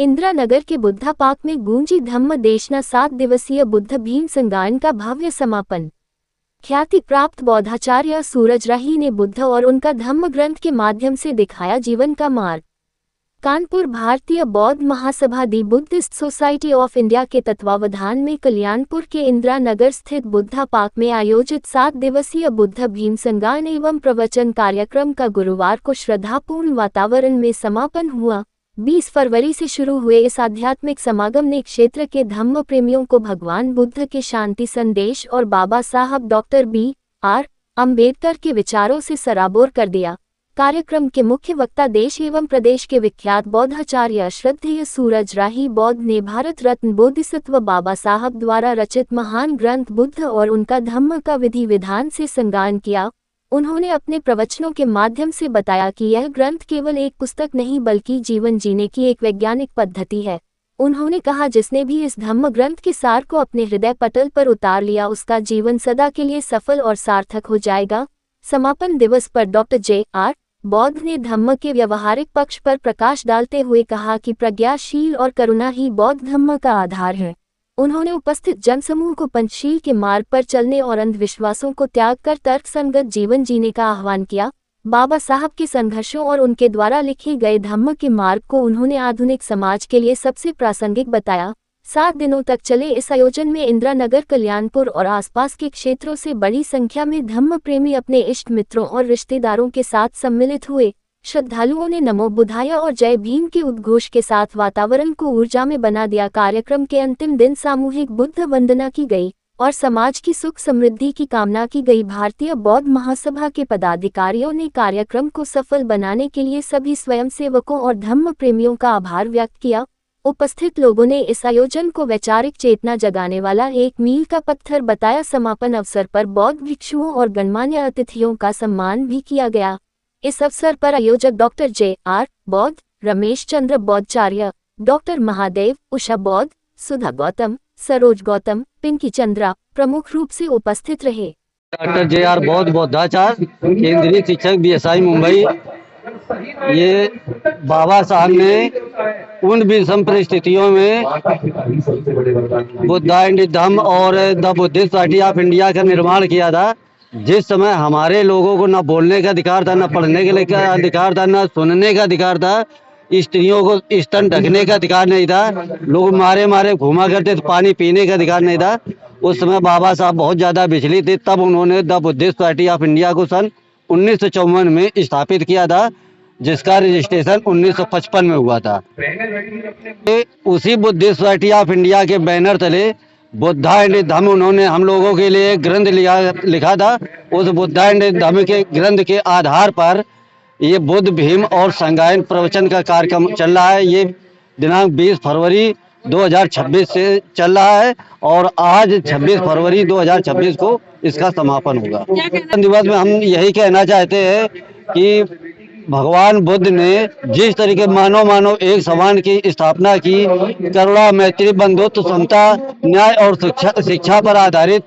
इंदिरा नगर के बुद्धा पार्क में गूंजी धम्म देशना 7 दिवसीय बुद्ध भीम संगायन का भव्य समापन। ख्याति प्राप्त बौद्धाचार्य सूरजराही ने बुद्ध और उनका धम्म ग्रंथ के माध्यम से दिखाया जीवन का मार्ग। Kanpur Bharatiya Bauddha Mahasabha the Buddhist Society of India के तत्वावधान में कल्याणपुर के इंदिरा नगर स्थित बुद्धा पार्क में आयोजित 7 दिवसीय बुद्ध भीम संगायन एवं प्रवचन कार्यक्रम का गुरुवार को श्रद्धापूर्ण वातावरण में समापन हुआ। 20 फरवरी से शुरू हुए इस आध्यात्मिक समागम ने क्षेत्र के धम्म प्रेमियों को भगवान बुद्ध के शांति संदेश और बाबा साहब डॉक्टर B.R. अम्बेडकर के विचारों से सराबोर कर दिया। कार्यक्रम के मुख्य वक्ता देश एवं प्रदेश के विख्यात बौद्धाचार्य श्रद्धेय सूरजराही बौद्ध ने भारत रत्न बोधिसत्व बाबा साहब द्वारा रचित महान ग्रंथ बुद्ध और उनका धम्म का विधि विधान से संगायन किया। उन्होंने अपने प्रवचनों के माध्यम से बताया कि यह ग्रंथ केवल एक पुस्तक नहीं बल्कि जीवन जीने की एक वैज्ञानिक पद्धति है। उन्होंने कहा जिसने भी इस धम्म ग्रंथ के सार को अपने हृदय पटल पर उतार लिया उसका जीवन सदा के लिए सफल और सार्थक हो जाएगा। समापन दिवस पर डॉक्टर J.R. बौद्ध ने धम्म के व्यवहारिक पक्ष पर प्रकाश डालते हुए कहा कि प्रज्ञाशील और करुणा ही बौद्ध धम्म का आधार है। उन्होंने उपस्थित जनसमूह को पंचशील के मार्ग पर चलने और अंधविश्वासों को त्याग कर तर्कसंगत जीवन जीने का आह्वान किया। बाबा साहब के संघर्षों और उनके द्वारा लिखे गए धम्म के मार्ग को उन्होंने आधुनिक समाज के लिए सबसे प्रासंगिक बताया। 7 दिनों तक चले इस आयोजन में इंदिरा नगर कल्याणपुर और आसपास के क्षेत्रों से बड़ी संख्या में धम्म प्रेमी अपने इष्ट मित्रों और रिश्तेदारों के साथ सम्मिलित हुए। श्रद्धालुओं ने नमो बुद्धाय और जय भीम के उद्घोष के साथ वातावरण को ऊर्जा में बना दिया। कार्यक्रम के अंतिम दिन सामूहिक बुद्ध वंदना की गई और समाज की सुख समृद्धि की कामना की गई। भारतीय बौद्ध महासभा के पदाधिकारियों ने कार्यक्रम को सफल बनाने के लिए सभी स्वयंसेवकों और धम्म प्रेमियों का आभार व्यक्त किया। उपस्थित लोगों ने इस आयोजन को वैचारिक चेतना जगाने वाला एक मील का पत्थर बताया। समापन अवसर पर बौद्ध भिक्षुओं और गणमान्य अतिथियों का सम्मान भी किया गया। इस अवसर पर आयोजक डॉक्टर J.R. बौद्ध, रमेश चंद्र बौद्धाचार्य, डॉक्टर महादेव, उषा बौद्ध, सुधा गौतम, सरोज गौतम, पिंकी चंद्रा प्रमुख रूप से उपस्थित रहे। Doctor J.R. बौद्ध बौद्धाचार्य, केंद्रीय शिक्षक BSI मुंबई। ये बाबा साहब ने उन विषम परिस्थितियों में बुद्धा एंड धम्म और the Buddhist Society of India का निर्माण किया था। जिस समय हमारे लोगों को न बोलने का अधिकार था, न पढ़ने के अधिकार था, न सुनने का अधिकार था, स्त्रियों को स्तन ढकने का अधिकार नहीं था, लोग मारे मारे घूमा करते थे, पानी पीने का अधिकार नहीं था। उस समय बाबा साहब बहुत ज़्यादा विचलित थे। तब उन्होंने the Buddhist Society of India को सन 1954 में स्थापित किया था, जिसका रजिस्ट्रेशन 1955 में हुआ था। उसी बुद्धिस्ट सोसाइटी ऑफ इंडिया के बैनर तले बुद्धा एंड धम्म उन्होंने हम लोगों के लिए ग्रंथ लिखा था। उस बुद्धा एंड धम्म के ग्रंथ के आधार पर ये बुद्ध भीम और संगायन प्रवचन का कार्यक्रम चल रहा है। ये दिनांक 20 फरवरी 2026 से चल रहा है और आज 26 फरवरी 2026 को इसका समापन होगा। दिवस में हम यही कहना चाहते हैं कि भगवान बुद्ध ने जिस तरीके मानव एक समान की स्थापना की, करुणा, मैत्री, बंधुत्व, समता, न्याय और शिक्षा पर आधारित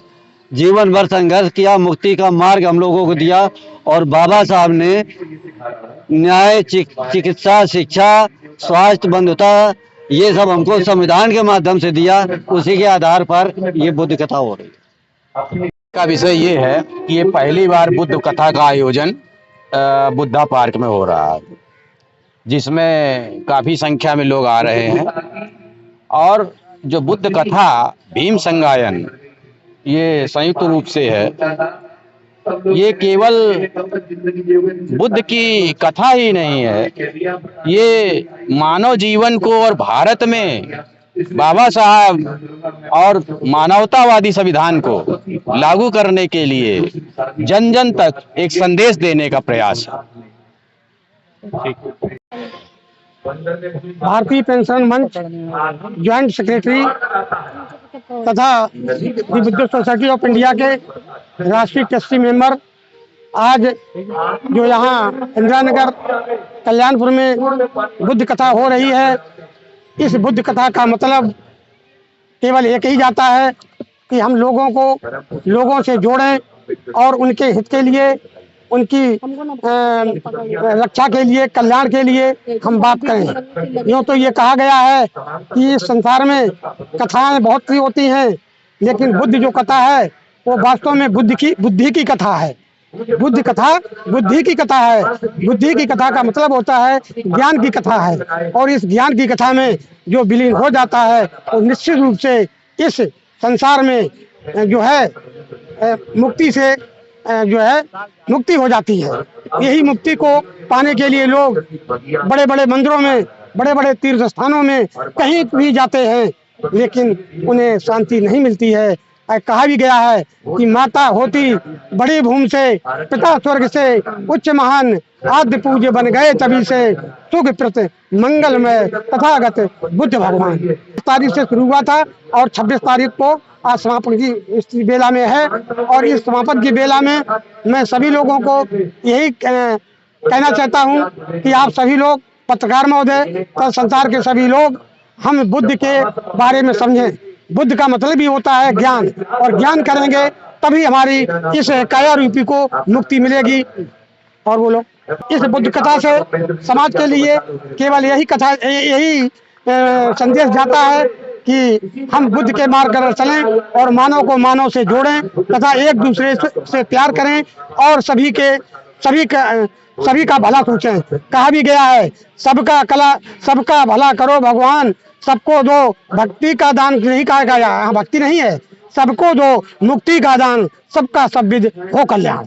जीवन भर संघर्ष किया, मुक्ति का मार्ग हम लोगों को दिया। और बाबा साहब ने न्याय, चिकित्सा, शिक्षा, स्वास्थ्य, बंधुता ये सब हमको संविधान के माध्यम से दिया। उसी के आधार पर ये बुद्ध कथा हो रही का विषय ये है कि ये पहली बार बुद्ध कथा का आयोजन बुद्धा पार्क में हो रहा है, जिसमें काफ़ी संख्या में लोग आ रहे हैं। और जो बुद्ध कथा भीम संगायन ये संयुक्त रूप से है, ये केवल बुद्ध की कथा ही नहीं है, ये मानव जीवन को और भारत में बाबा साहब और मानवतावादी संविधान को लागू करने के लिए जन जन तक एक संदेश देने का प्रयास है। भारतीय पेंशन मंच ज्वाइंट सेक्रेटरी तथा बुद्धिस्ट सोसाइटी ऑफ इंडिया के राष्ट्रीय ट्रस्टी मेंबर, आज जो यहाँ इंदिरा नगर कल्याणपुर में बुद्ध कथा हो रही है, इस बुद्ध कथा का मतलब केवल एक ही जाता है कि हम लोगों को लोगों से जोड़ें और उनके हित के लिए उनकी रक्षा के लिए, कल्याण के लिए हम बात करें। यूँ तो ये कहा गया है कि इस संसार में कथाएं बहुत सी होती हैं, लेकिन बुद्ध जो कथा है वो वास्तव में बुद्धि की कथा है। बुद्ध कथा बुद्धि की कथा है। बुद्धि की कथा का मतलब होता है ज्ञान की कथा है, और इस ज्ञान की कथा में जो विलीन हो जाता है वो निश्चित रूप से इस संसार में जो है मुक्ति से जो है मुक्ति हो जाती है। यही मुक्ति को पाने के लिए लोग बड़े बड़े मंदिरों में, बड़े बड़े तीर्थ स्थानों में कहीं भी जाते हैं, लेकिन उन्हें शांति नहीं मिलती है। कहा भी गया है कि माता होती बड़ी भूमि से, पिता स्वर्ग से, उच्च महान आद्य पूज्य बन गए तभी से, सुख प्रत मंगलमय तथागत बुद्ध भगवान। 26 तारीख से शुरू हुआ था और 26 तारीख को आज समापन की इस बेला में है। और इस समापन की बेला में मैं सभी लोगों को यही कहना चाहता हूँ कि आप सभी लोग, पत्रकार महोदय और संसार के सभी लोग, हम बुद्ध के बारे में समझें। बुद्ध का मतलब ही होता है ज्ञान, और ज्ञान करेंगे तभी हमारी इस काया रूपी को मुक्ति मिलेगी। और बोलो, इस बुद्ध कथा से समाज के लिए केवल यही संदेश जाता है कि हम बुद्ध के मार्ग पर चलें और मानव को मानव से जोड़ें तथा एक दूसरे से प्यार करें और सभी का भला सोचें। कहा भी गया है सबका भला करो भगवान, सबको दो भक्ति का दान। नहीं कहा गया, यहाँ भक्ति नहीं है, सबको दो मुक्ति का दान, सबका सब विध हो कल्याण।